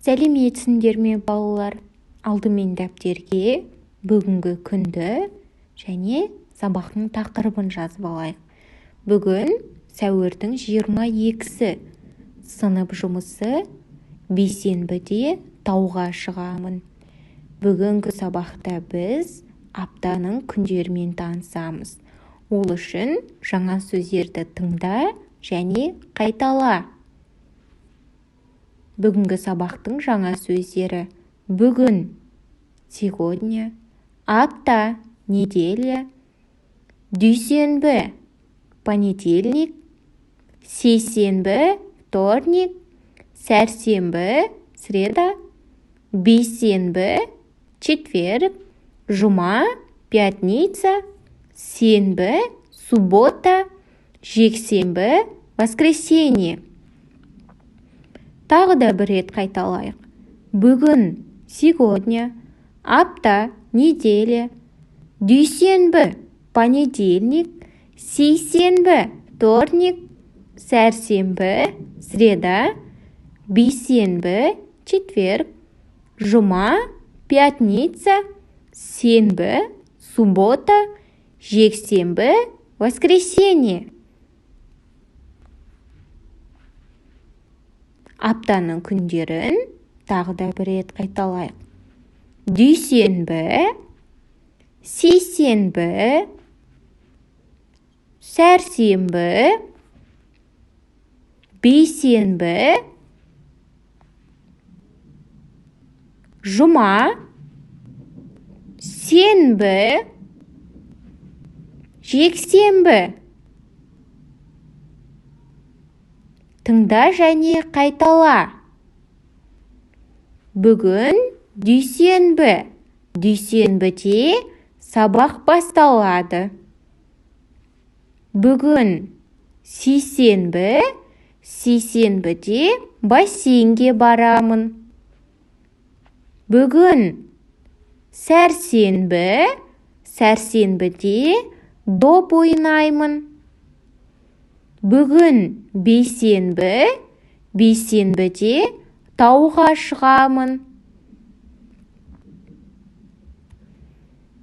Сәлеметсіңдер ме балалар? Алдымен дәптерге бүгінгі күнді және сабақтың тақырыбын жазып алайық. Бүгін сәуірдің 22-сі, сынып жұмысы, бейсенбіде тауға шығамын. Бүгінгі сабақта біз аптаның күндерімен танысамыз. Ол үшін жаңа сөздерді тыңда және қайтала. Бүгінгі сабақтың жаңа сөздері: бүгін, сегодня, апта, неделя, дүйсенбі, понедельник, сейсенбі, вторник, сәрсенбі, среда, бейсенбі, четверг, жұма, пятница, сенбі, суббота, жексенбі, воскресенье. Тағы да бір рет қайталайық. Бүгін, сегодня, апта, неделя, дүйсенбі, понедельник, сейсенбі, вторник, сәрсенбі, среда, бейсенбі, четверг, жұма, пятница, сенбі, суббота, жексенбі, воскресенье. Аптаның күндерін тағы да бір рет қайталайық. Дүйсенбі, сейсенбі, сәрсенбі, бейсенбі, жұма, сенбі, жексенбі. Тыңда және қайтала. Бүгін дүйсенбі. Дүйсенбіде сабақ басталады. Бүгін сейсенбі. Сейсенбіде бассейнге барамын. Бүгін сәрсенбі. Сәрсенбіде доп ойнаймын. Бүгін бейсенбі. Бейсенбіде тауға шығамын.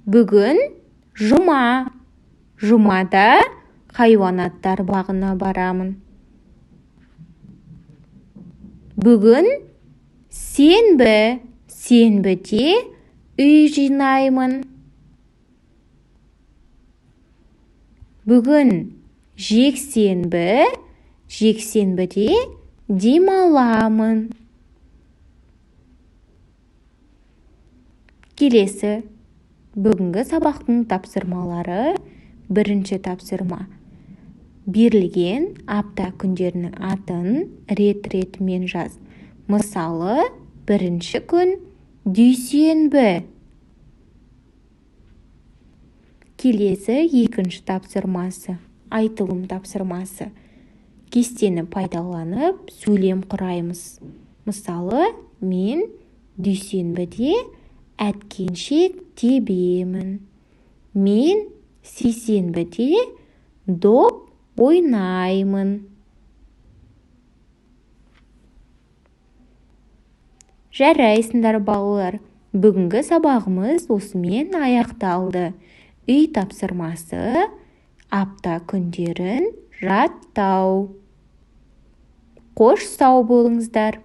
Бүгін жұма. Жұмада хайуанаттар бағына барамын. Бүгін сенбі. Сенбіде үй жинаймын. Бүгін жексенбі. Жексенбіде демаламын. Келесі бүгінгі сабақтың тапсырмалары. Бірінші тапсырма: берілген апта күндерінің атын рет-ретімен жаз. Мысалы, бірінші күн дүйсенбі. Келесі екінші тапсырмасы: айтылым тапсырмасы. Кестені пайдаланып сөйлем құраймыз. Мысалы, мен дүйсенбіде әткеншек тебемін. Мен сейсенбіде доп ойнаймын. Жарайсыңдар балалар. Бүгінгі сабағымыз осымен аяқталды. Үй тапсырмасы: апта күндерін жаттау. Қош сау болыңыздар.